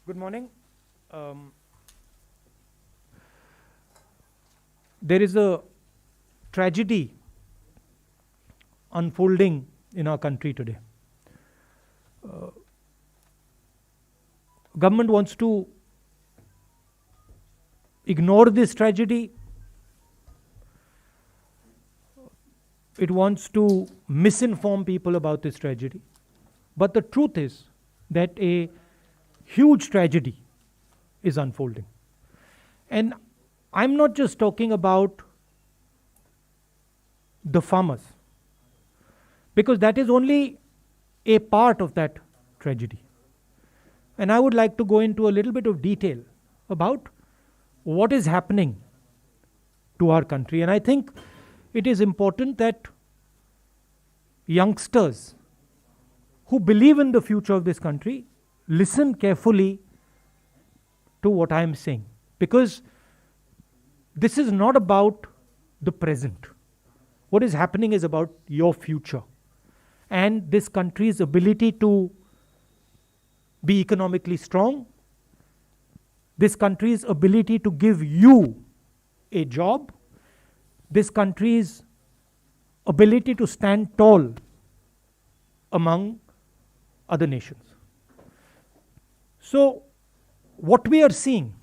Good morning. Um, there is a tragedy unfolding in our country today. Government wants to ignore this tragedy. It wants to misinform people about this tragedy. But the truth is that a huge tragedy is unfolding. And I'm not just talking about the farmers, because that is only a part of that tragedy. And I would like to go into a little bit of detail about what is happening to our country. And I think it is important that youngsters who believe in the future of this country listen carefully to what I am saying, because this is not about the present. What is happening is about your future and this country's ability to be economically strong, this country's ability to give you a job, this country's ability to stand tall among other nations. So, what we are seeing,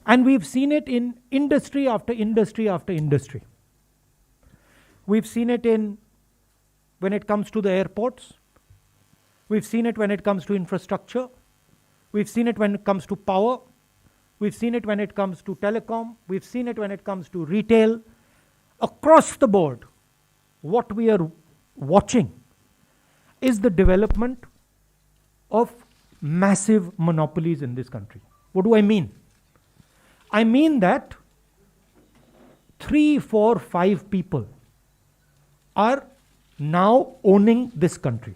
and we've seen it in industry after industry after industry. We've seen it when it comes to the airports. We've seen it when it comes to infrastructure. We've seen it when it comes to power. We've seen it when it comes to telecom. We've seen it when it comes to retail. Across the board, what we are watching is the development of massive monopolies in this country. What do I mean? I mean that 3, 4, 5 people are now owning this country.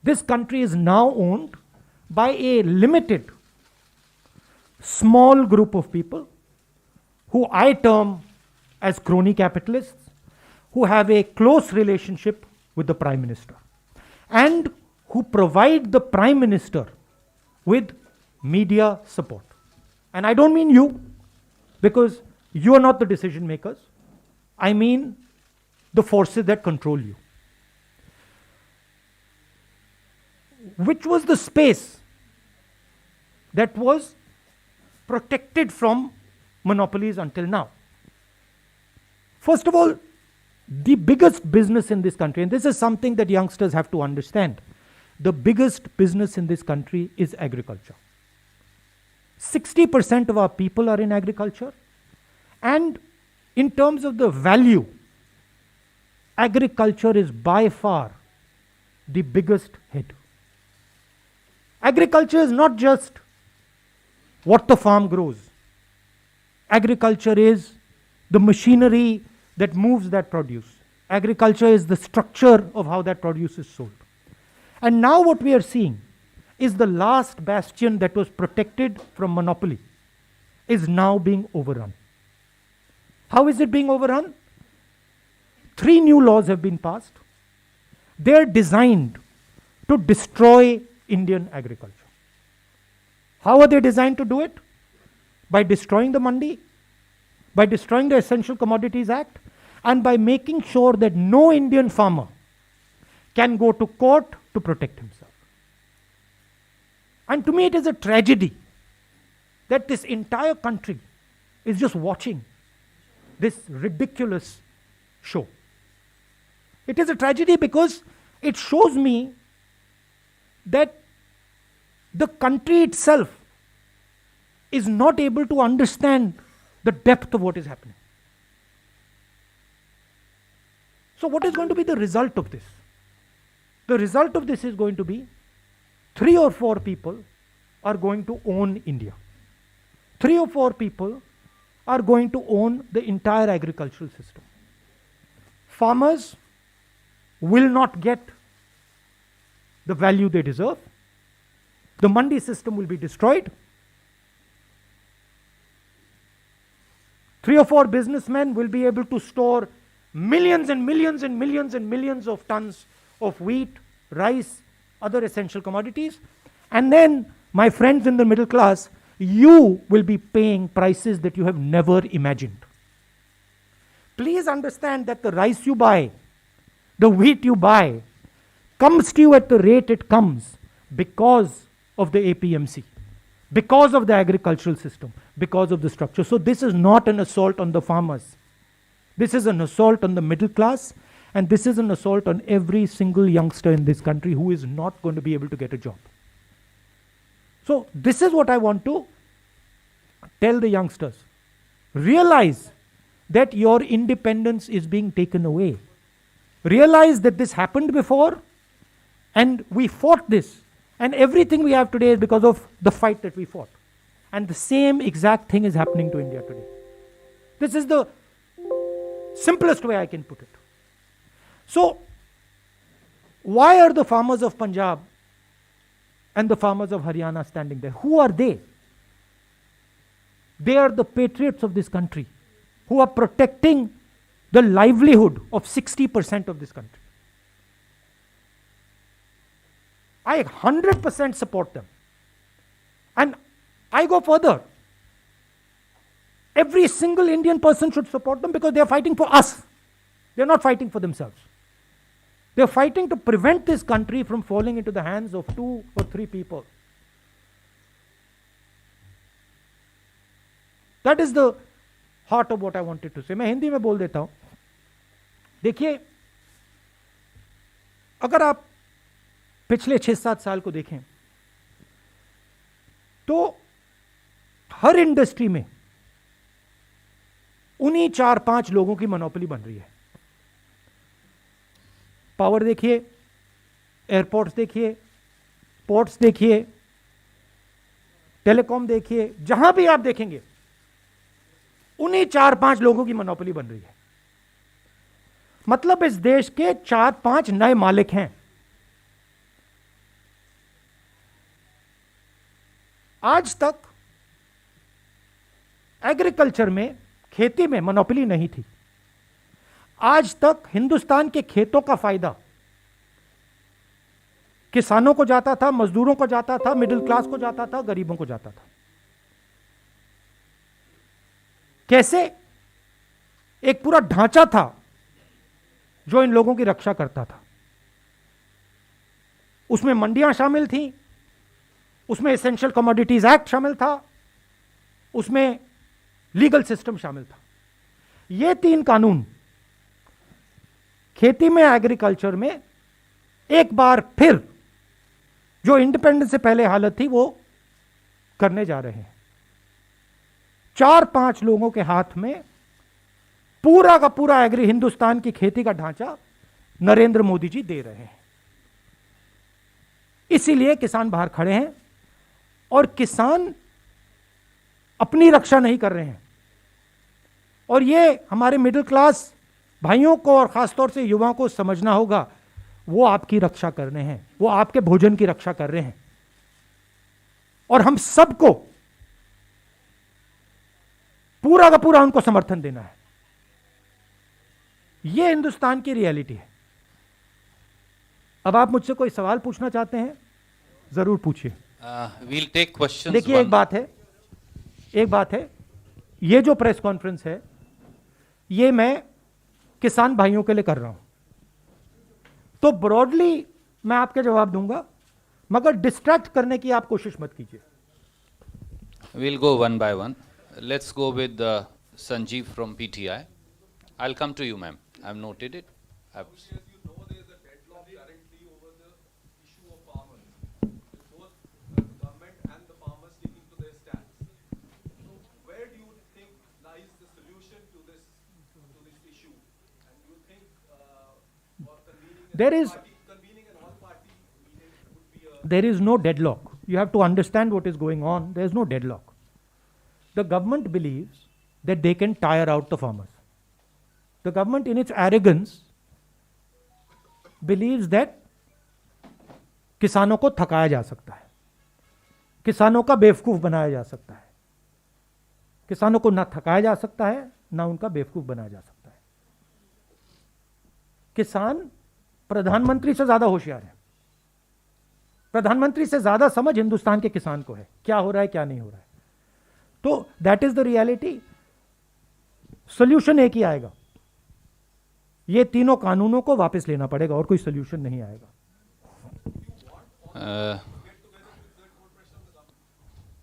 This country is now owned by a limited, small group of people who I term as crony capitalists, who have a close relationship with the Prime Minister and who provide the Prime Minister with media support. And I don't mean you, because you are not the decision makers. I mean the forces that control you. Which was the space that was protected from monopolies until now? First of all, the biggest business in this country, and this is something that youngsters have to understand, the biggest business in this country is agriculture. 60% of our people are in agriculture, and in terms of the value, agriculture is by far the biggest hit. Agriculture is not just what the farm grows. Agriculture is the machinery that moves that produce. Agriculture is the structure of how that produce is sold. And now what we are seeing is the last bastion that was protected from monopoly is now being overrun. How is it being overrun? 3 new laws have been passed. They are designed to destroy Indian agriculture. How are they designed to do it? By destroying the Mandi, by destroying the Essential Commodities Act, and by making sure that no Indian farmer can go to court to protect himself. And to me it is a tragedy that this entire country is just watching this ridiculous show. It is a tragedy because it shows me that the country itself is not able to understand the depth of what is happening. So what is going to be the result of this? The result of this is going to be 3 or 4 people are going to own India. 3 or 4 people are going to own the entire agricultural system. Farmers will not get the value they deserve. The Mandi system will be destroyed. 3 or 4 businessmen will be able to store millions and millions and millions and millions of tons of wheat, rice, other essential commodities, And then, my friends in the middle class, you will be paying prices that you have never imagined. Please understand that the rice you buy, the wheat you buy, comes to you at the rate it comes because of the APMC, because of the agricultural system, because of the structure. So this is not an assault on the farmers. This is an assault on the middle class, and this is an assault on every single youngster in this country who is not going to be able to get a job. So this is what I want to tell the youngsters. Realize that your independence is being taken away. Realize that this happened before, and we fought this. And everything we have today is because of the fight that we fought. And the same exact thing is happening to India today. This is the simplest way I can put it. So, why are the farmers of Punjab and the farmers of Haryana standing there? Who are they? They are the patriots of this country who are protecting the livelihood of 60% of this country. I 100% support them. And I go further. Every single Indian person should support them because they are fighting for us. They are not fighting for themselves. They are fighting to prevent this country from falling into the hands of 2 or 3 people. That is the heart of what I wanted to say. मैं हिंदी में बोल देता हूं. देखिए, अगर आप पिछले 6-7 साल को देखें तो हर इंडस्ट्री में उन्हीं 4-5 लोगों की मोनोपोली बन रही है. पावर देखिए, एयरपोर्ट्स देखिए, पोर्ट्स देखिए, टेलीकॉम देखिए, जहां भी आप देखेंगे उन्हीं 4-5 लोगों की मोनोपोली बन रही है. मतलब इस देश के 4-5 नए मालिक हैं. आज तक एग्रीकल्चर में, खेती में मोनोपोली नहीं थी. आज तक हिंदुस्तान के खेतों का फायदा किसानों को जाता था, मजदूरों को जाता था, मिडिल क्लास को जाता था, गरीबों को जाता था. कैसे? एक पूरा ढांचा था जो इन लोगों की रक्षा करता था. उसमें मंडियां शामिल थीं, उसमें एसेंशियल कमोडिटीज एक्ट शामिल था, उसमें लीगल सिस्टम शामिल था. ये 3 कानून खेती में, एग्रीकल्चर में एक बार फिर जो इंडिपेंडेंस से पहले हालत थी वो करने जा रहे हैं. 4-5 लोगों के हाथ में पूरा का पूरा हिंदुस्तान की खेती का ढांचा नरेंद्र मोदी जी दे रहे हैं. इसीलिए किसान बाहर खड़े हैं और किसान अपनी रक्षा नहीं कर रहे हैं. और ये हमारे मिडिल क्लास भाइयों को और खासतौर से युवाओं को समझना होगा, वो आपकी रक्षा कर रहे हैं, वो आपके भोजन की रक्षा कर रहे हैं. और हम सबको पूरा का पूरा उनको समर्थन देना है. ये हिंदुस्तान की रियलिटी है. अब आप मुझसे कोई सवाल पूछना चाहते हैं, जरूर पूछिए. We'll take questions. देखिए, एक बात है, ये जो प्रेस कॉन्फ्रेंस है ये मैं किसान भाइयों के लिए कर रहा हूं. तो ब्रॉडली मैं आपके जवाब दूंगा, मगर डिस्ट्रैक्ट करने की आप कोशिश मत कीजिए. We'll go one by one. Let's go with Sanjeev from PTI. I'll come to you, ma'am. I've noted it. You know there is a deadlock currently over the issue of farmers. Both the government and the farmers sticking to their stance. So where do you think lies the solution to this issue? And do you think convening an all-party meeting would be a... There is no deadlock. You have to understand what is going on. There is no deadlock. The government believes that they can tire out the farmers. The government, in its arrogance, believes that किसानों को थकाया जा सकता है, किसानों का बेवकूफ बनाया जा सकता है. किसानों को ना थकाया जा सकता है, ना उनका बेवकूफ बनाया जा सकता है. किसान प्रधानमंत्री से ज्यादा होशियार है. प्रधानमंत्री से ज्यादा समझ हिंदुस्तान के किसान को है, क्या हो रहा है क्या नहीं हो रहा है। तो that is the reality. Solution एक ही आएगा, ये तीनों कानूनों को वापस लेना पड़ेगा, और कोई सोल्यूशन नहीं आएगा।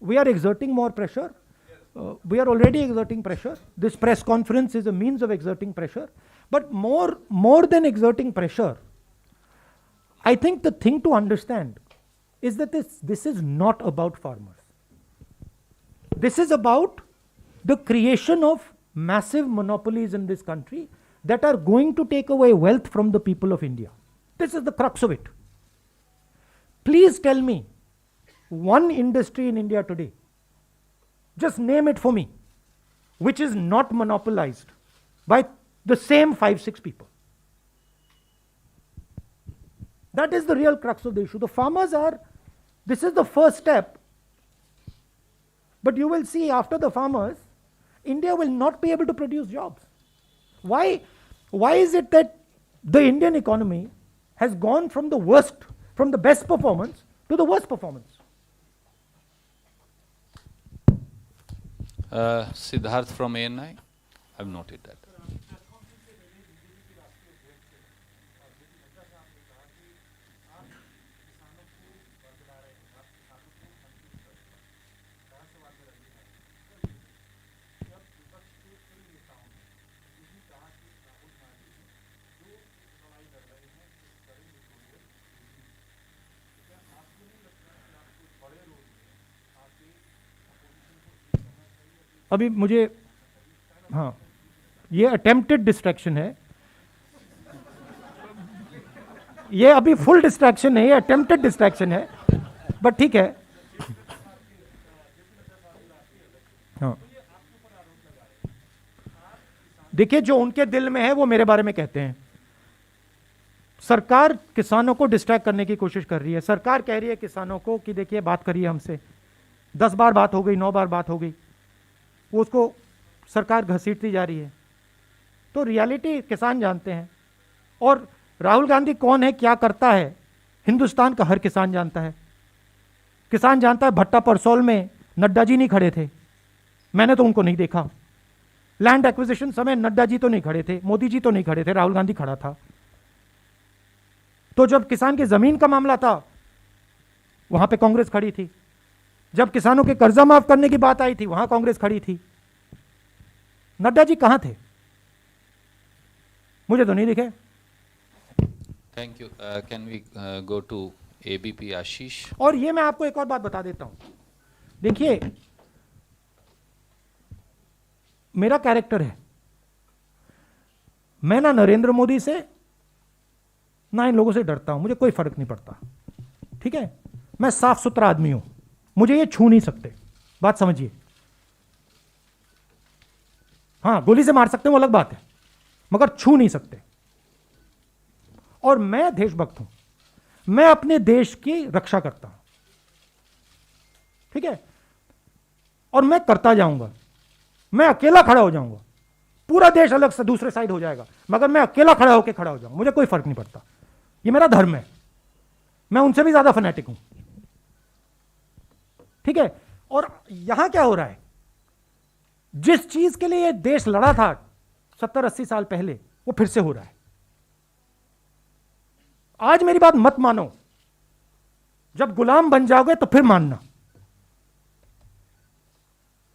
We are exerting more pressure. We are already exerting pressure. This press conference is a means of exerting pressure. But more than exerting pressure, I think the thing to understand is that this is not about farmers. This is about the creation of massive monopolies in this country that are going to take away wealth from the people of India. This is the crux of it. Please tell me one industry in India today, just name it for me, which is not monopolized by the same 5-6 people. That is the real crux of the issue. The farmers are, this is the first step, but you will see after the farmers, India will not be able to produce jobs. Why is it that the Indian economy has gone from the best performance to the worst performance? Siddharth from ANI, I've noted that. अभी मुझे, हाँ, ये attempted distraction है, ये अभी full distraction नहीं है, attempted distraction है, बट ठीक है। हाँ, देखिए जो उनके दिल में है वो मेरे बारे में कहते हैं। सरकार किसानों को डिस्ट्रैक्ट करने की कोशिश कर रही है। सरकार कह रही है किसानों को कि देखिए बात करिए हमसे, 10 बार बात हो गई, 9 बार बात हो गई, वो उसको सरकार घसीटती जा रही है। तो रियलिटी किसान जानते हैं, और राहुल गांधी कौन है, क्या करता है, हिंदुस्तान का हर किसान जानता है। किसान जानता है भट्टा परसौल में नड्डा जी नहीं खड़े थे, मैंने तो उनको नहीं देखा। लैंड एक्विजिशन समय नड्डा जी तो नहीं खड़े थे, मोदी जी तो नहीं खड़े थे, राहुल गांधी खड़ा था। तो जब किसान की जमीन का मामला था वहां पे कांग्रेस खड़ी थी, जब किसानों के कर्जा माफ करने की बात आई थी वहां कांग्रेस खड़ी थी। नड्डा जी कहां थे, मुझे तो नहीं दिखे। Thank you. Can we go to ABP Ashish? और ये मैं आपको एक और बात बता देता हूं, देखिए मेरा कैरेक्टर है, मैं ना नरेंद्र मोदी से ना इन लोगों से डरता हूं, मुझे कोई फर्क नहीं पड़ता, ठीक है। मैं साफ सुथरा आदमी हूं, मुझे ये छू नहीं सकते, बात समझिए। हां, गोली से मार सकते हैं वो अलग बात है, मगर छू नहीं सकते। और मैं देशभक्त हूं, मैं अपने देश की रक्षा करता हूं, ठीक है, और मैं करता जाऊंगा। मैं अकेला खड़ा हो जाऊंगा, पूरा देश अलग से दूसरे साइड हो जाएगा, मगर मैं अकेला खड़ा होकर खड़ा हो जाऊंगा, मुझे कोई फर्क नहीं पड़ता। ये मेरा धर्म है, मैं उनसे भी ज्यादा फैनेटिक हूं, ठीक है। और यहां क्या हो रहा है, जिस चीज के लिए देश लड़ा था 70-80 साल पहले, वो फिर से हो रहा है। आज मेरी बात मत मानो, जब गुलाम बन जाओगे तो फिर मानना,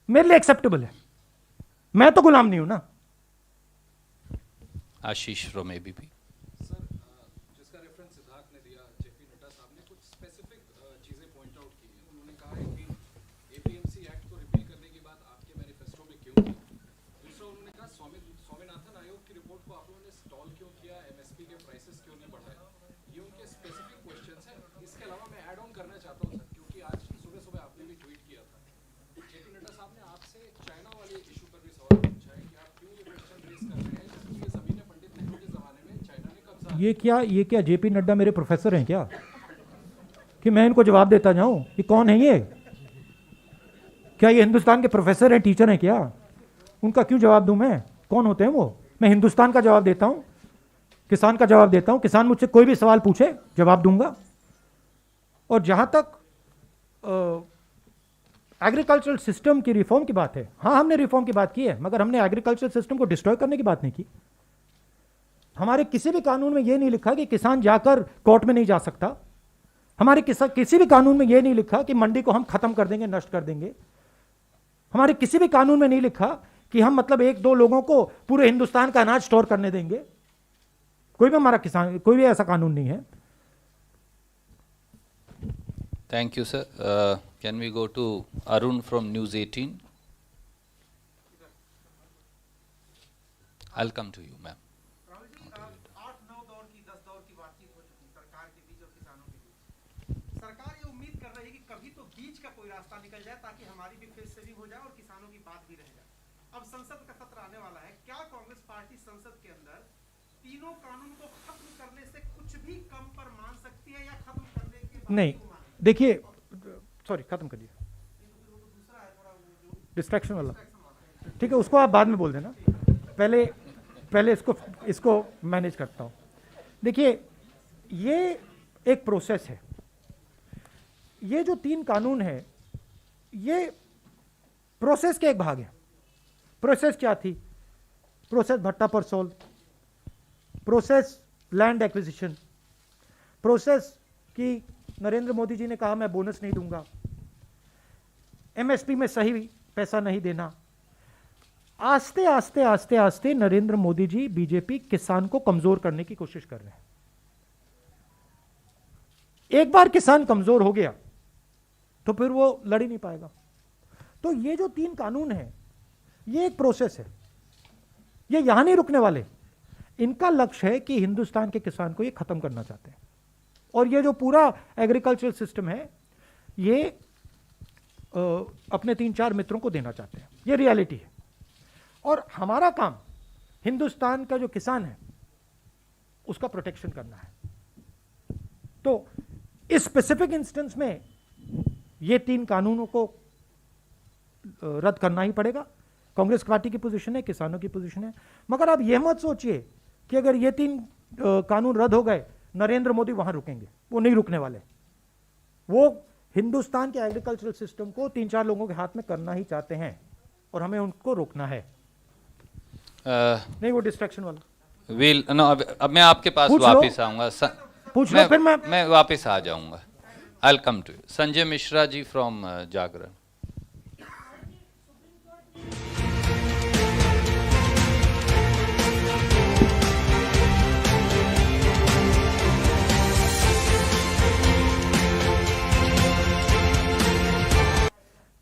मेरे लिए एक्सेप्टेबल है, मैं तो गुलाम नहीं हूं ना। Ashish from ABP. सर, जिसका रेफरेंस सिद्धार्थ ने दिया, जेपी नड्डा साहब ने कुछ स्पेसिफिक चीजें पॉइंट आउट की हैं। उन्होंने कहा है कि एपीएमसी एक्ट को रिपील करने की बात आपके मैनिफेस्टो में क्यों की। दूसरा उन्होंने कहा स्वामीनाथन आयोग की रिपोर्ट को आप लोगों ने स्टॉल क्यों किया, एमएसपी के प्राइसेस क्यों नहीं बढ़ाए। ये उनके स्पेसिफिक क्वेश्चंस हैं। इसके अलावा मैं ऐड ऑन करना चाहता हूँ सर, क्योंकि आज सुबह सुबह आपने भी ट्वीट किया था, जेपी नड्डा साहब ने आपसे चाइना वाले इशू पर भी सवाल पूछा है कि आप क्यों ये क्वेश्चन रेज कर रहे हैं, जबकि ये जमीनें पंडित नेहरू के जमाने में चाइना ने कब्जा। ये क्या जेपी नड्डा मेरे प्रोफेसर हैं क्या, कि मैं इनको जवाब देता जाऊं? ये कौन है ये, क्या ये हिंदुस्तान के प्रोफेसर हैं, टीचर हैं क्या? उनका क्यों जवाब दूं मैं, कौन होते हैं वो? मैं हिंदुस्तान का जवाब देता हूं, किसान का जवाब देता हूं। किसान मुझसे कोई भी सवाल पूछे जवाब दूंगा। और जहाँ तक एग्रीकल्चरल सिस्टम की रिफॉर्म की बात है, हाँ हमने रिफॉर्म की बात की है, मगर हमने एग्रीकल्चरल सिस्टम को डिस्ट्रॉय करने की बात नहीं की। हमारे किसी भी कानून में यह नहीं लिखा कि किसान जाकर कोर्ट में नहीं जा सकता। हमारे किसी भी कानून में यह नहीं लिखा कि मंडी को हम खत्म कर देंगे, नष्ट कर देंगे। हमारे किसी भी कानून में नहीं लिखा कि हम मतलब एक दो लोगों को पूरे हिंदुस्तान का अनाज स्टोर करने देंगे। कोई भी हमारा किसान, कोई भी ऐसा कानून नहीं है। Thank you, sir. Can we go to Arun from News 18? I'll come to you, ma'am. Rahul ji, 8-9 दौर की 10 दौर की बातचीत हो चुकी सरकार के बीच और किसानों के बीच। सरकार ये उम्मीद कर रही है कि कभी तो बीच का कोई रास्ता निकल जाए ताकि हमारी भी फेस सेविंग हो जाए और किसानों की बात भी रह जाए। अब संसद का सत्र आने वाला है, क्या कांग्रेस पार्टी संसद के अंदर तीनों कानून को खत्म करने से कुछ भी कम पर मान सकती है या खत्म करने के बाद नहीं, क्यों माने? देखिए, सॉरी, खत्म करिए, दूसरा है थोड़ा वो जो डिस्ट्रैक्शन वाला, ठीक है, उसको आप बाद में बोल देना। पहले इसको मैनेज करता हूं। देखिए, ये एक प्रोसेस है। ये जो 3 कानून है, ये प्रोसेस के एक भाग है। प्रोसेस क्या थी? Process Bhatta Parsaul, process land acquisition, process कि नरेंद्र मोदी जी ने कहा मैं बोनस नहीं दूंगा, एमएसपी में सही पैसा नहीं देना। आस्ते आस्ते आस्ते आस्ते नरेंद्र मोदी जी, बीजेपी किसान को कमजोर करने की कोशिश कर रहे हैं। एक बार किसान कमजोर हो गया तो फिर वो लड़ ही नहीं पाएगा। तो ये जो 3 कानून हैं, ये एक प्रोसेस है, ये यहां नहीं रुकने वाले। इनका लक्ष्य है कि हिंदुस्तान के किसान को ये खत्म करना चाहते हैं। और ये जो पूरा एग्रीकल्चरल सिस्टम है, ये अपने 3-4 मित्रों को देना चाहते हैं। ये रियलिटी है। और हमारा काम हिंदुस्तान का जो किसान है उसका प्रोटेक्शन करना है। तो इस स्पेसिफिक इंस्टेंस में ये 3 कानूनों को रद्द करना ही पड़ेगा। कांग्रेस पार्टी की पोजीशन है, किसानों की पोजीशन है। मगर आप यह मत सोचिए कि अगर ये 3 कानून रद्द हो गए नरेंद्र मोदी वहां रुकेंगे। वो नहीं रुकने वाले। वो हिंदुस्तान के एग्रीकल्चरल सिस्टम को 3-4 लोगों के हाथ में करना ही चाहते हैं और हमें उनको रोकना है। नहीं, वो डिस्ट्रैक्शन वाला। अब मैं आपके पास पूछ लो। वापस आऊंगा। पूछ लो, फिर मैं वापस आ जाऊंगा। I'll come to you. Sanjay Mishra ji from जागरण।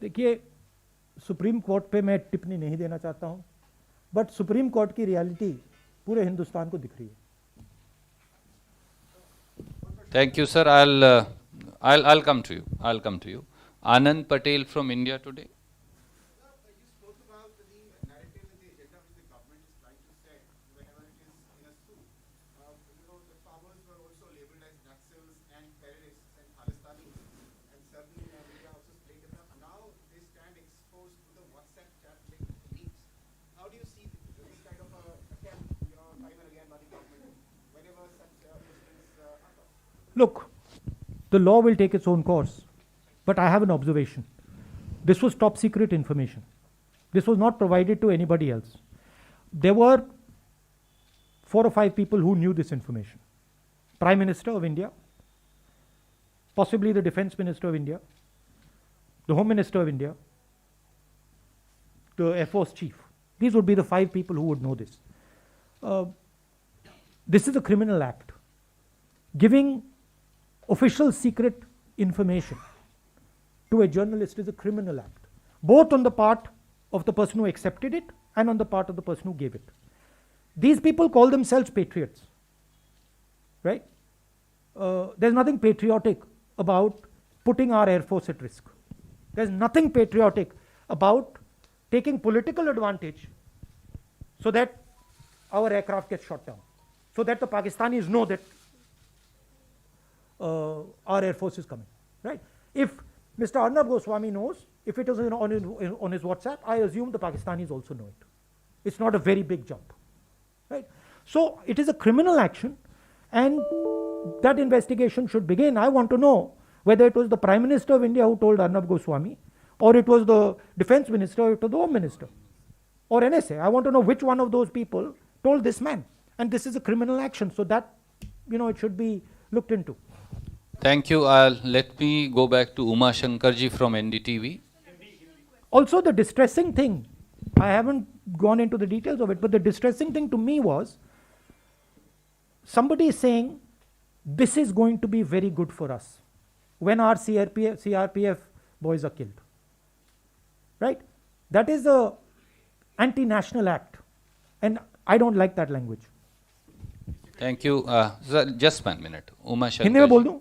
देखिए, सुप्रीम कोर्ट पे मैं टिप्पणी नहीं देना चाहता हूं, बट सुप्रीम कोर्ट की रियलिटी पूरे हिंदुस्तान को दिख रही है। Thank you, sir. I'll come to you. I'll come to you. Anand Patel from India Today. You spoke about the narrative and the agenda which the government is trying to set whenever it is in a suit. The farmers were also labeled as Naxals and terrorists and Khalistanis, and certain media also played it up. Now they stand exposed to the WhatsApp chat leaks. How do you see this kind of attempt, time and again by the government whenever such incidents occur? Look, the law will take its own course, but I have an observation. This was top secret information. This was not provided to anybody else. There were 4 or 5 people who knew this information. Prime Minister of India, possibly the Defense Minister of India, the Home Minister of India, the Air Force Chief. These would be the 5 people who would know this. This is a criminal act. Giving official secret information to a journalist is a criminal act, both on the part of the person who accepted it and on the part of the person who gave it. These people call themselves patriots, right? There's nothing patriotic about putting our Air Force at risk. There's nothing patriotic about taking political advantage so that our aircraft gets shot down, so that the Pakistanis know that our Air Force is coming, right? If Mr. Arnab Goswami knows, if it is on his WhatsApp, I assume the Pakistanis also know it. It's not a very big jump, right? So it is a criminal action, and that investigation should begin. I want to know whether it was the Prime Minister of India who told Arnab Goswami, or it was the Defense Minister, or it was the Home Minister, or NSA. I want to know which one of those people told this man. And this is a criminal action, so that, it should be looked into. Thank you. Let me go back to Uma Shankarji from NDTV. Also, the distressing thing, I haven't gone into the details of it, but the distressing thing to me was somebody is saying this is going to be very good for us when our CRPF boys are killed. Right? That is a anti-national act, and I don't like that language. Thank you. Sir, just 1 minute. Uma Hindi में बोल Shankarji. दूं?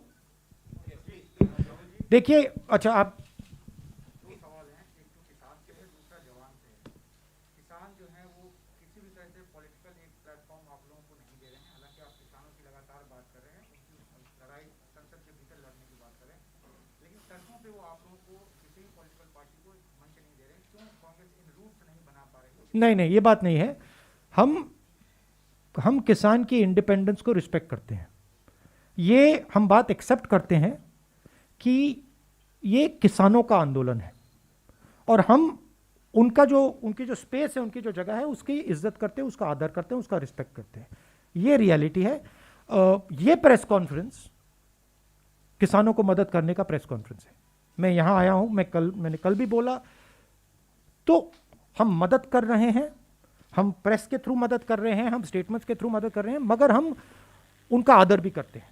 देखिए, अच्छा आप दो सवाल हैं, एक तो किसान से है, दूसरा जवान से है। किसान जो है वो किसी भी तरह से पॉलिटिकल एक प्लेटफॉर्म आप लोगों को नहीं दे रहे हैं, हालांकि आप किसानों की लगातार बात कर रहे हैं, उनकी लड़ाई संसद के भीतर लड़ने की बात कर रहे हैं, लेकिन सड़कों पे वो आप लोगों को किसी भी पॉलिटिकल पार्टी को मंच नहीं दे रहे हैं। क्यों कांग्रेस इन रूट्स नहीं बना पा रही है? नहीं, ये बात नहीं है। हम किसान की इंडिपेंडेंस को रिस्पेक्ट करते हैं। ये हम बात एक्सेप्ट करते हैं कि ये किसानों का आंदोलन है, और हम उनकी जो स्पेस है, उनकी जो जगह है, उसकी इज्जत करते हैं, उसका आदर करते हैं, उसका रिस्पेक्ट करते हैं। ये रियलिटी है। ये प्रेस कॉन्फ्रेंस किसानों को मदद करने का प्रेस कॉन्फ्रेंस है। मैं यहां आया हूं, मैंने कल भी बोला, तो हम मदद कर रहे हैं, हम प्रेस के थ्रू मदद कर रहे हैं, हम स्टेटमेंट्स के थ्रू मदद कर रहे हैं, मगर हम उनका आदर भी करते हैं।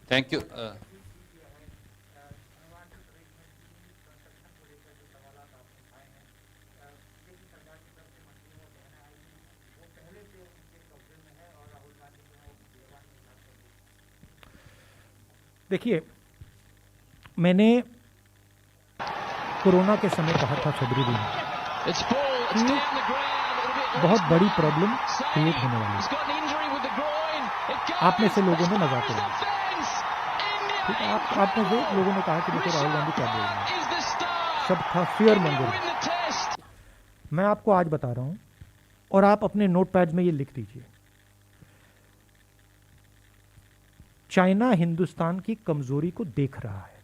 Thank you. देखिए, मैंने कोरोना के समय कहा था फरवरी में कि बहुत बड़ी प्रॉब्लम क्रिएट होने वाली है। आप में से लोगों ने मजाक उड़ाया, ठीक है? आप में से लोगों ने कहा कि देखो राहुल गांधी क्या बोल रहे हैं, सब था फियर मॉन्गरिंग। मैं आपको आज बता रहा हूं, और आप अपने नोटपैड में ये लिख दीजिए, चाइना हिंदुस्तान की कमजोरी को देख रहा है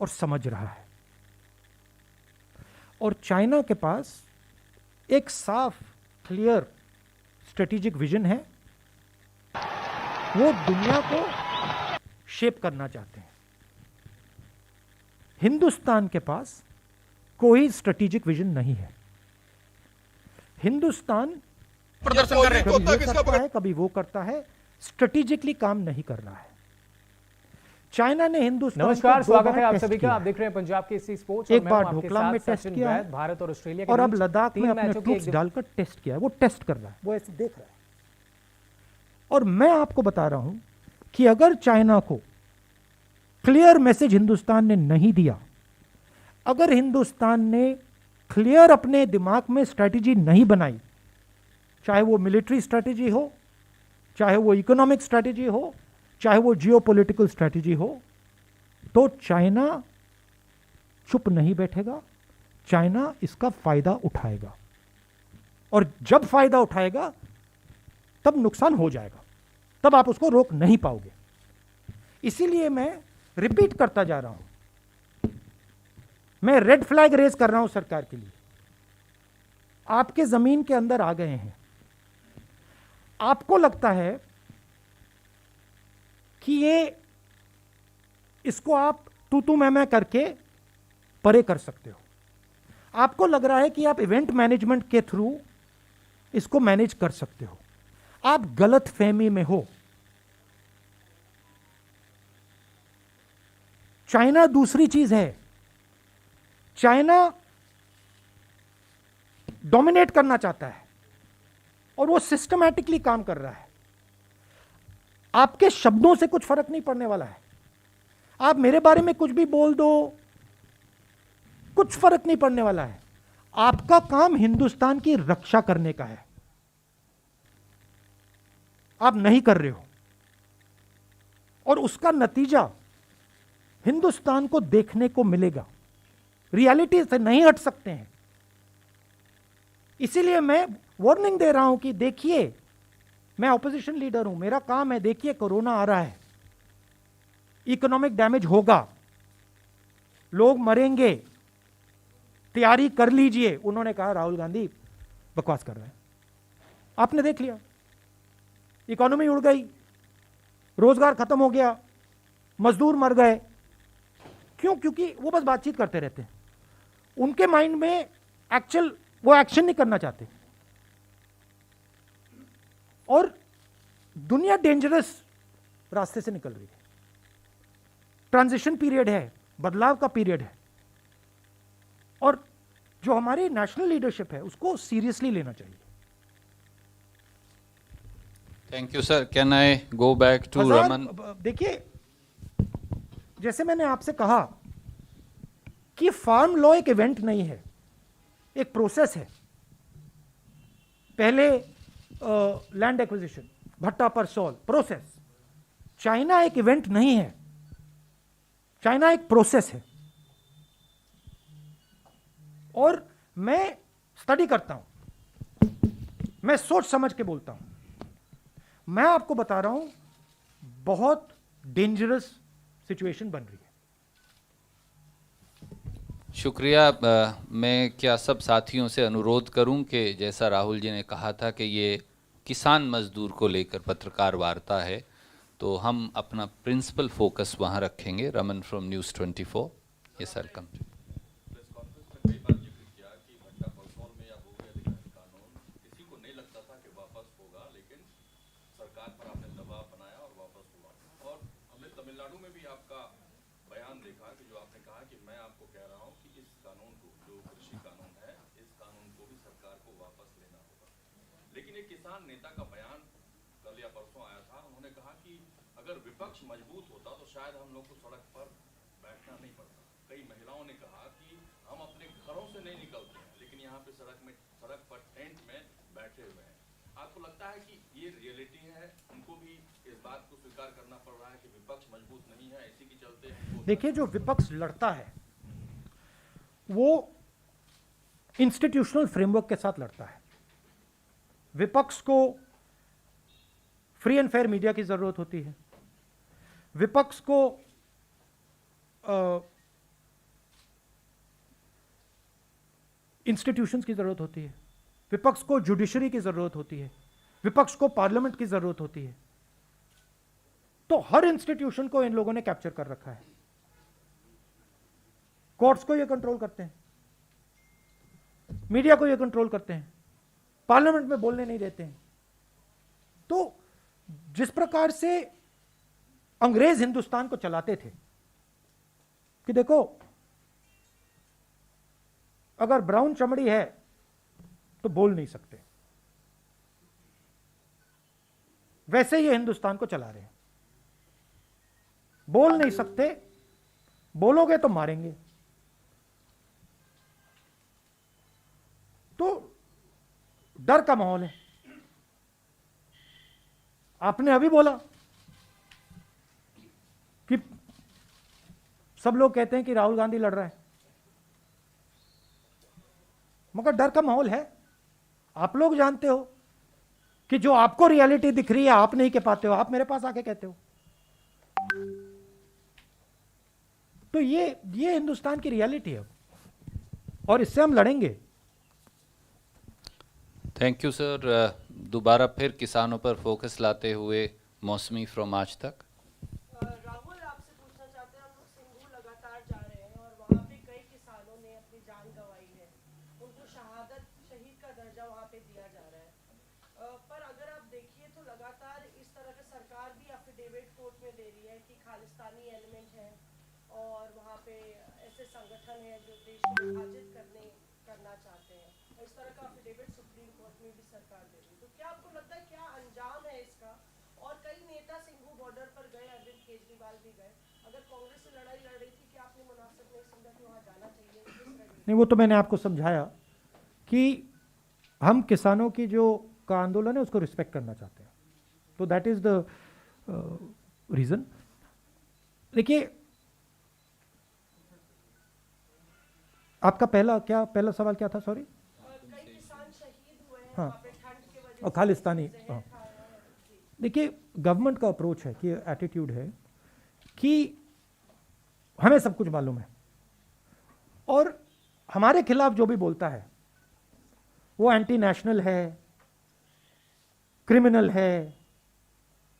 और समझ रहा है, और चाइना के पास एक साफ क्लियर स्ट्रेटेजिक विजन है। वो दुनिया को शेप करना चाहते हैं। हिंदुस्तान के पास कोई स्ट्रेटेजिक विजन नहीं है। हिंदुस्तान प्रदर्शन कर रहे हैं। कभी ये करता है, कभी वो करता है, स्ट्रेटेजिकली काम नहीं कर रहा है। चाइना ने हिंदुस्तान नमस्कार, को स्वागत 2 है बार आप टेस्ट सभी का। किया आप देख रहे हैं पंजाब के सी स्पोर्ट्स। एक बार ढोकलाम में टेस्ट किया है, भारत और ऑस्ट्रेलिया के और अब बीच लद्दाख में 3 अपने मैचों की ट्रूप्स एक डालकर टेस्ट किया है। वो टेस्ट कर रहा है, वो ऐसे देख रहा है। और मैं आपको बता रहा हूं कि अगर चाइना को क्लियर मैसेज हिंदुस्तान ने नहीं दिया, अगर हिंदुस्तान ने क्लियर अपने दिमाग में स्ट्रैटेजी नहीं बनाई, चाहे वो मिलिट्री स्ट्रैटेजी हो, चाहे वो इकोनॉमिक स्ट्रैटेजी हो, चाहे वो जियोपॉलिटिकल स्ट्रैटेजी हो, तो चाइना चुप नहीं बैठेगा। चाइना इसका फायदा उठाएगा, और जब फायदा उठाएगा तब नुकसान हो जाएगा, तब आप उसको रोक नहीं पाओगे। इसीलिए मैं रिपीट करता जा रहा हूं, मैं रेड फ्लैग रेज कर रहा हूं सरकार के लिए। आपके जमीन के अंदर आ गए हैं, आपको लगता है कि ये इसको आप तू मैं करके परे कर सकते हो। आपको लग रहा है कि आप इवेंट मैनेजमेंट के थ्रू इसको मैनेज कर सकते हो। आप गलत फहमी में हो। चाइना दूसरी चीज है। चाइना डोमिनेट करना चाहता है, और वो सिस्टमैटिकली काम कर रहा है। आपके शब्दों से कुछ फर्क नहीं पड़ने वाला है। आप मेरे बारे में कुछ भी बोल दो, कुछ फर्क नहीं पड़ने वाला है। आपका काम हिंदुस्तान की रक्षा करने का है, आप नहीं कर रहे हो, और उसका नतीजा हिंदुस्तान को देखने को मिलेगा। रियलिटी से नहीं हट सकते हैं। इसीलिए मैं वार्निंग दे रहा हूं कि देखिए, मैं ऑपोजिशन लीडर हूं, मेरा काम है, देखिए कोरोना आ रहा है, इकोनॉमिक डैमेज होगा, लोग मरेंगे, तैयारी कर लीजिए। उन्होंने कहा राहुल गांधी बकवास कर रहे हैं। आपने देख लिया, इकोनॉमी उड़ गई, रोजगार खत्म हो गया, मजदूर मर गए। क्यों? क्योंकि वो बस बातचीत करते रहते हैं। उनके माइंड में एक्चुअल वो एक्शन नहीं करना चाहते। और दुनिया डेंजरस रास्ते से निकल रही है। ट्रांजिशन पीरियड है, बदलाव का पीरियड है, और जो हमारी नेशनल लीडरशिप है उसको सीरियसली लेना चाहिए। Thank you, sir. Can I go back to Raman? देखिए, जैसे मैंने आपसे कहा कि फार्म लॉ एक इवेंट नहीं है, एक प्रोसेस है। पहले लैंड एक्विजिशन, भट्टा पर सॉल, प्रोसेस। चाइना एक इवेंट नहीं है, चाइना एक प्रोसेस है। और मैं स्टडी करता हूं, मैं सोच समझ के बोलता हूं। मैं आपको बता रहा हूं, बहुत डेंजरस सिचुएशन बन रही है। शुक्रिया। मैं क्या सब साथियों से अनुरोध करूं कि जैसा राहुल जी ने कहा था कि ये किसान मजदूर को लेकर पत्रकार वार्ता है, तो हम अपना प्रिंसिपल फोकस वहां रखेंगे। Raman from news 24। Yes, welcome. Press conference में कई बार जिक्र किया कि भट्टा परसौल में या भूमि अधिग्रहण कानून किसी को नहीं लगता था कि वापस होगा, लेकिन सरकार पर आपने दबाव बनाया और वापस हुआ। और हमने तमिलनाडु में भी आपका बयान देखा कि जो आपने कहा कि मैं आपको कह रहा हूँ कि इस कानून को, जो कृषि कानून है, इस कानून को भी सरकार को वापस लेना होगा। लेकिन एक किसान नेता का बयान कल या परसों आया था। उन्होंने कहा कि अगर विपक्ष मजबूत होता तो शायद हम लोग को सड़क पर बैठना नहीं पड़ता। कई महिलाओं ने कहा कि हम अपने घरों से नहीं निकलते हैं, लेकिन यहाँ पे सड़क पर टेंट में बैठे हुए हैं। आपको लगता है कि ये रियलिटी है, उनको भी इस बात को स्वीकार करना पड़ रहा है कि विपक्ष मजबूत नहीं है, इसी के चलते देखिए, जो विपक्ष लड़ता है वो इंस्टीट्यूशनल फ्रेमवर्क के साथ लड़ता है। विपक्ष को फ्री एंड फेयर मीडिया की जरूरत होती है, विपक्ष को इंस्टीट्यूशंस की जरूरत होती है, विपक्ष को जुडिशरी की जरूरत होती है, विपक्ष को पार्लियामेंट की जरूरत होती है। तो हर इंस्टीट्यूशन को इन लोगों ने कैप्चर कर रखा है। कोर्ट्स को ये कंट्रोल करते हैं, मीडिया को ये कंट्रोल करते हैं, पार्लियामेंट में बोलने नहीं देते हैं। तो जिस प्रकार से अंग्रेज हिंदुस्तान को चलाते थे कि देखो, अगर ब्राउन चमड़ी है तो बोल नहीं सकते, वैसे ये हिंदुस्तान को चला रहे हैं। बोल नहीं सकते, बोलोगे तो मारेंगे। तो डर का माहौल है। आपने अभी बोला कि सब लोग कहते हैं कि राहुल गांधी लड़ रहा है, मगर डर का माहौल है। आप लोग जानते हो कि जो आपको रियलिटी दिख रही है आप नहीं कह पाते हो, आप मेरे पास आके कहते हो। तो ये हिंदुस्तान की रियलिटी है और इससे हम लड़ेंगे। Thank you sir. दोबारा फिर किसानों पर फोकस लाते हुए मौसमी फ्रॉम आज तक। राहुल, आपसे पूछना चाहते हैं, हम लोग सिंघू लगातार जा रहे हैं और वहाँ पे कई किसानों ने अपनी जान गंवाई है, उनको शहीद का दर्जा वहाँ पे दिया जा रहा है। पर अगर आप देखिए तो लगातार इस तरह की सरकार भी एफिडेविट कोर्ट में दे रही है कि खालिस्तानी एलिमेंट है और वहाँ पे ऐसे संगठन है जो देश को विभाजित करना चाहते हैं। इस तरह का एफिडेविट सुप्रीम कोर्ट में भी सरकार दे रही है। तो क्या आपको लगता है क्या अंजाम है इसका? और कई नेता सिंघू बॉर्डर पर गए, अरविंद केजरीवाल भी गए। अगर कांग्रेस से लड़ाई लड़ रही थी, क्या आपने मुनासिब नहीं समझा कि वहाँ जाना चाहिए? नहीं, वो तो मैंने आपको समझाया कि हम किसानों की जो का आंदोलन है उसको रिस्पेक्ट करना चाहते हैं। तो दैट इज द रीजन। देखिए, आपका पहला सवाल क्या था? सॉरी। कई किसान शहीद हुए हैं हाँ, वहाँ पे ठंड की वजह और खालिस्तानी। हाँ, देखिए, गवर्नमेंट का अप्रोच है कि एटीट्यूड है कि हमें सब कुछ मालूम है और हमारे खिलाफ जो भी बोलता है वो एंटी नेशनल है, क्रिमिनल है,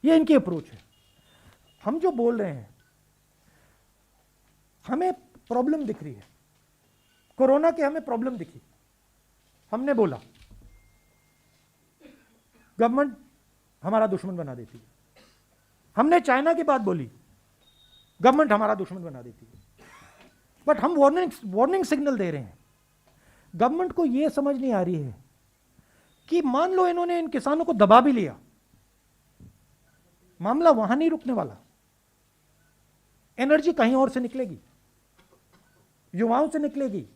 ये इनकी अप्रोच है। हम जो बोल रहे हैं, हमें प्रॉब्लम दिख रही है, कोरोना की हमें प्रॉब्लम दिखी, हमने बोला गवर्नमेंट हमारा दुश्मन बना देती है। हमने चाइना की बात बोली, गवर्नमेंट हमारा दुश्मन बना देती है। बट हम वार्निंग सिग्नल दे रहे हैं। गवर्नमेंट को यह समझ नहीं आ रही है कि मान लो इन्होंने इन किसानों को दबा भी लिया, मामला वहां नहीं रुकने वाला, एनर्जी कहीं और से निकलेगी, युवाओं से निकलेगी,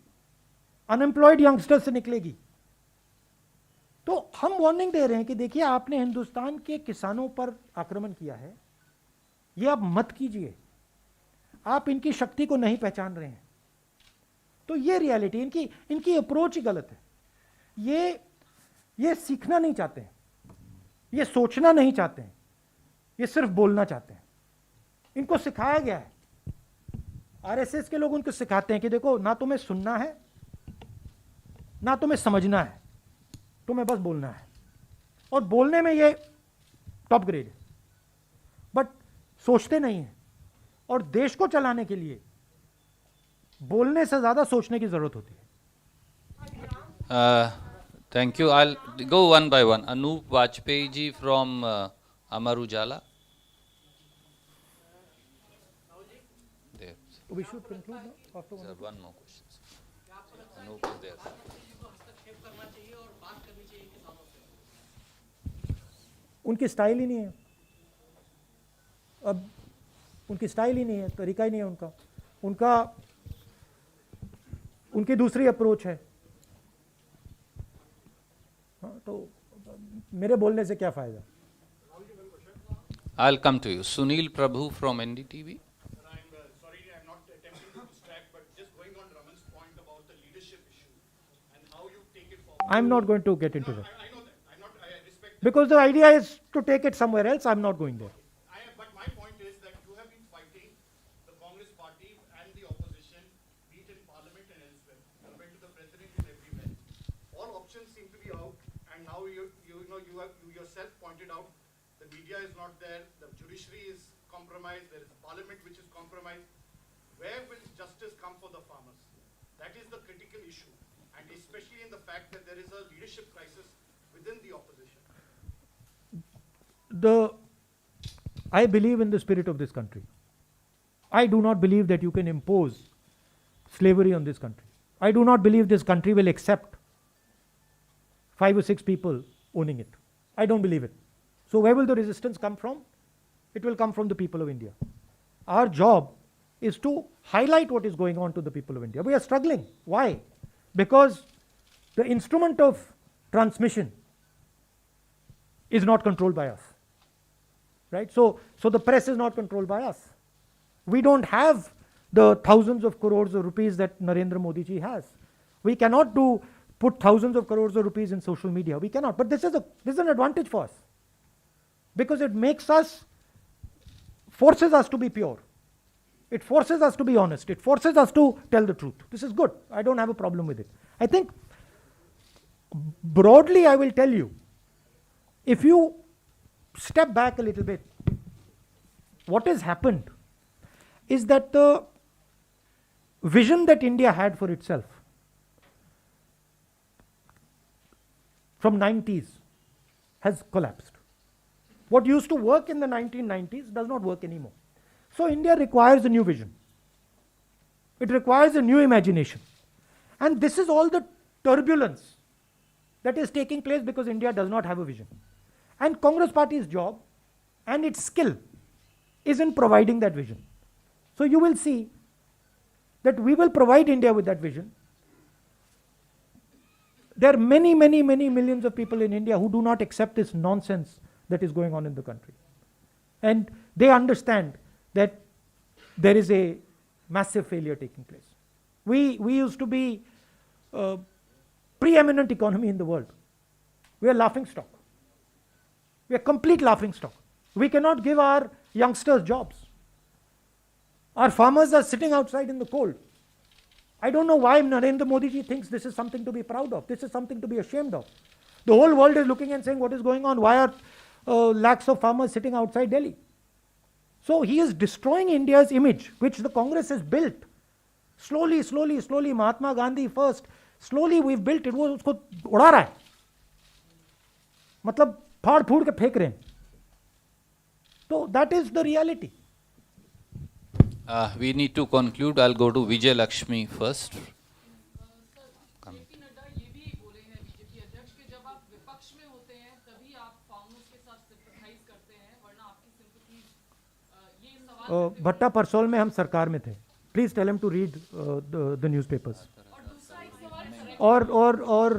अनएम्प्लॉयड यंगस्टर्स से निकलेगी। तो हम वार्निंग दे रहे हैं कि देखिए आपने हिंदुस्तान के किसानों पर आक्रमण किया है, यह आप मत कीजिए, आप इनकी शक्ति को नहीं पहचान रहे हैं। तो ये रियलिटी, इनकी अप्रोच ही गलत है। ये सीखना नहीं चाहते हैं, ये सोचना नहीं चाहते हैं, ये सिर्फ बोलना चाहते हैं। इनको सिखाया गया है, आरएसएस के लोग उनको सिखाते हैं कि देखो ना तुम्हें सुनना है ना तुम्हें समझना है, तुम्हें बस बोलना है, और बोलने में ये टॉप ग्रेड है, बट सोचते नहीं है। और देश को चलाने के लिए बोलने से ज्यादा सोचने की जरूरत होती है। Thank you. I'll go one by one. Anup Vajpayee ji from Amar Ujala. There. We should conclude now after Sir, one more question. Anup is there. उनकी स्टाइल ही नहीं है, अब उनकी स्टाइल ही नहीं है, तरीका ही नहीं है उनकी दूसरी अप्रोच है। हाँ, तो मेरे बोलने से क्या फायदा। I'll come to you. Sunil Prabhu from NDTV. Sorry, I'm not attempting to distract, but just going on Raman's point about the leadership issue and how you take it forward. I'm not going to get into that I know that. I respect that. because the idea is to take it somewhere else. I'm not going there. But my point is that you have been fighting the Congress party and the opposition, be it in parliament and elsewhere, compared to the president and everywhere. All options seem to be out, and now you yourself pointed out the media is not there, the judiciary is compromised, there is a parliament which is compromised. Where will justice come for the farmers? That is the critical issue, and especially in the fact that there is a leadership crisis within the opposition. I believe in the spirit of this country. I do not believe that you can impose slavery on this country. I do not believe this country will accept 5 or 6 people owning it. I don't believe it. So where will the resistance come from? It will come from the people of India. Our job is to highlight what is going on to the people of India. We are struggling. Why? Because the instrument of transmission is not controlled by us. Right? So the press is not controlled by us. We don't have the thousands of crores of rupees that Narendra Modi ji has. We cannot put thousands of crores of rupees in social media. We cannot. But this is an advantage for us, because it forces us to be pure. It forces us to be honest. It forces us to tell the truth. This is good. I don't have a problem with it. I think broadly I will tell you, if you step back a little bit, what has happened is that the vision that India had for itself from 90s has collapsed. What used to work in the 1990s does not work anymore. So India requires a new vision. It requires a new imagination. And this is all the turbulence that is taking place because India does not have a vision. And Congress Party's job and its skill is in providing that vision. So you will see that we will provide India with that vision. There are many, many, many millions of people in India who do not accept this nonsense that is going on in the country. And they understand that there is a massive failure taking place. We used to be a preeminent economy in the world. We are laughing stock. We are complete laughing stock. We cannot give our youngsters jobs. Our farmers are sitting outside in the cold. I don't know why Narendra Modi ji thinks this is something to be proud of. This is something to be ashamed of. The whole world is looking and saying, what is going on? Why are lakhs of farmers sitting outside Delhi? So he is destroying India's image, which the Congress has built. Slowly, slowly, slowly, Mahatma Gandhi first. Slowly we've built it. वो उसको उड़ा रहा है. मतलब फाड़ फूड़ के फेंक रहे हैं. So that is the reality. We need to conclude. I'll go to Vijay Lakshmi first. JP Nadda ये भी बोले हैं बीजेपी अध्यक्ष कि जब आप विपक्ष में होते हैं तभी आप फार्मर्स के साथ सिंपैथाइज करते हैं वरना आपकी सिंपैथीज ये सवाल भट्टा परसोल में हम सरकार में थे. Please tell him to read the newspapers. और दूसरा एक सवाल और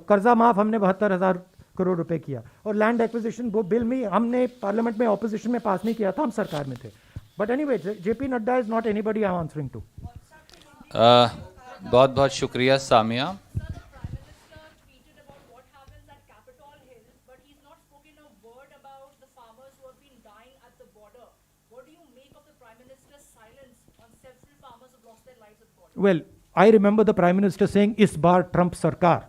कर्जा माफ हमने 72,000 करोड़ रुपए किया. और लैंड एक्विजिशन वो बिल में हमने पार्लियामेंट में ऑपोजिशन में पास नहीं किया था, हम सरकार में थे. But anyway, JP Nadda is not anybody I am answering to. बहुत बहुत शुक्रिया Samia. Sir, the Prime Minister tweeted about what happens at Capitol Hill, but he's not spoken a word about the farmers who have been dying at the border. What do you make of the Prime Minister's silence on several farmers who've lost their lives at the border? Well, I remember the Prime Minister saying, "Is bar Trump Sarkar."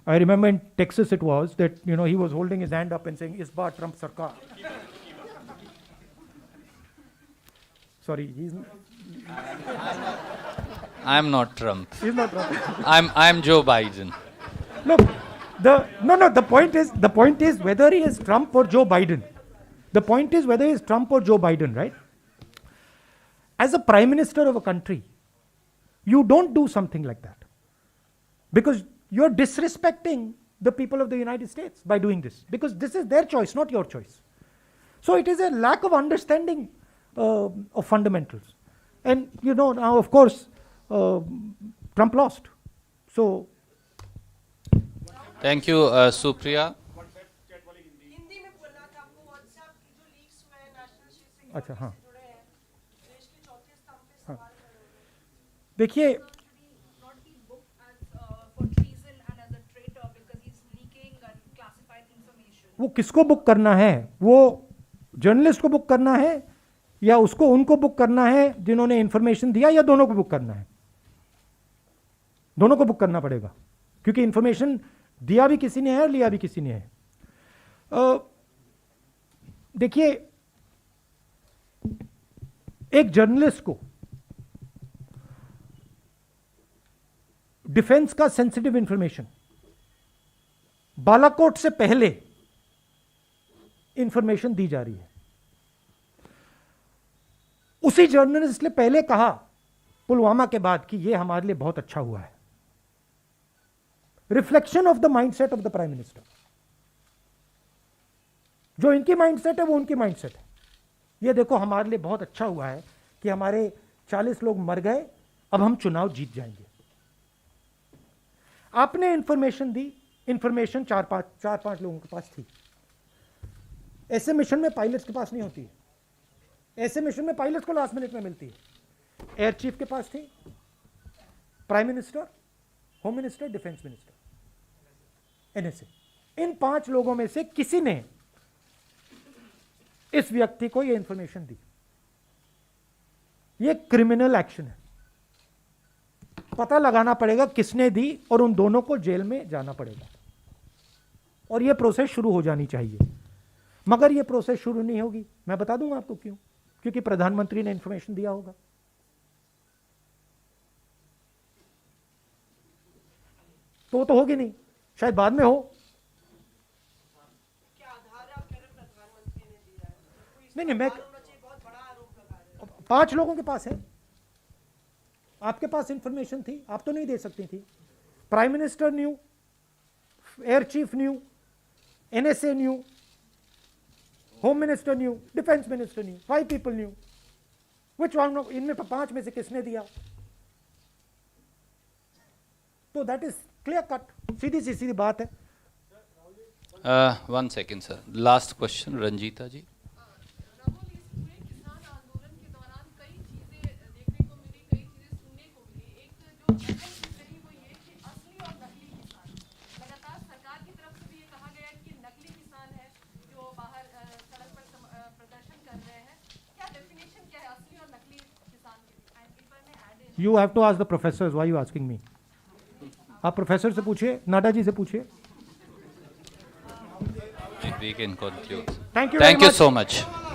I remember in Texas it was that, he was holding his hand up and saying, "Is bar Trump Sarkar." Sorry, he's not Trump. he's not Trump. I'm Joe Biden. Look, the point is whether he is Trump or Joe Biden. The point is whether he is Trump or Joe Biden, right? As a Prime Minister of a country, you don't do something like that. Because you're disrespecting the people of the United States by doing this. Because this is their choice, not your choice. So it is a lack of understanding of fundamentals. And now of course, Trump lost. So Thank you, Supriya. Hindi में बोलना था आपको. WhatsApp की जो leaks हुए हैं national security अच्छा, हाँ. से जुड़े हैं, देश के चौथे स्तंभ पे सवाल कर रहे हैं. देखिए, Not be booked as for treason and as a traitor because he's leaking classified information. वो किसको बुक करना है? वो जर्नलिस्ट को बुक करना है या उनको बुक करना है जिन्होंने इंफॉर्मेशन दिया, या दोनों को बुक करना है? दोनों को बुक करना पड़ेगा, क्योंकि इंफॉर्मेशन दिया भी किसी ने है और लिया भी किसी ने है. देखिए, एक जर्नलिस्ट को डिफेंस का सेंसिटिव इंफॉर्मेशन बालाकोट से पहले इंफॉर्मेशन दी जा रही है. उसी जर्नलिस्ट ने पहले कहा पुलवामा के बाद कि यह हमारे लिए बहुत अच्छा हुआ है. Reflection of the mindset of the prime minister. जो इनकी माइंडसेट है वो उनकी माइंडसेट है. ये देखो, हमारे लिए बहुत अच्छा हुआ है कि हमारे 40 लोग मर गए, अब हम चुनाव जीत जाएंगे. आपने इंफॉर्मेशन दी, इंफॉर्मेशन 4-5 लोगों के पास थी. ऐसे मिशन में पायलट्स के पास नहीं होती है. ऐसे मिशन में पायलट्स को लास्ट मिनट में मिलती है. एयर चीफ के पास थी, prime minister, home minister, defence minister, NSA. इन 5 लोगों में से किसी ने इस व्यक्ति को यह इंफॉर्मेशन दी. यह क्रिमिनल एक्शन है. पता लगाना पड़ेगा किसने दी और उन दोनों को जेल में जाना पड़ेगा. और यह प्रोसेस शुरू हो जानी चाहिए. मगर यह प्रोसेस शुरू नहीं होगी. मैं बता दूंगा आपको क्यों. क्योंकि प्रधानमंत्री ने इंफॉर्मेशन दिया होगा. तो वो तो होगी नहीं, शायद बाद में हो. क्या आधार है आप कह रहे हैं प्रधानमंत्री ने दिया है? नहीं, मैं होना चाहिए, बहुत बड़ा आरोप लगा रहे हैं. 5 लोगों के पास है. आपके पास इंफॉर्मेशन थी, आप तो नहीं दे सकती थी. Prime minister new, air chief new, NSA new, home minister new, defence minister new. 5 people new. Which one? इनमें 5 में से किसने दिया? तो दैट इज क्लियर कट. सीधी बात है. 1 second, sir. Last question, Ranjita ji. Rahul, इस पूरे किसान आंदोलन के दौरान कई चीजें देखने को मिली, कई चीजें सुनने को मिली. एक जो अहम रही वो ये कि असली और नकली किसान. लगातार सरकार की तरफ से भी ये कहा गया कि नकली किसान है जो बाहर सड़क पर प्रदर्शन कर रहे हैं. क्या डेफिनेशन क्या है असली और You have to ask the professors. Why are you asking me? आप प्रोफेसर से पूछिए, नाडा जी से पूछिए. We can conclude. Thank you Thank very you much. so much.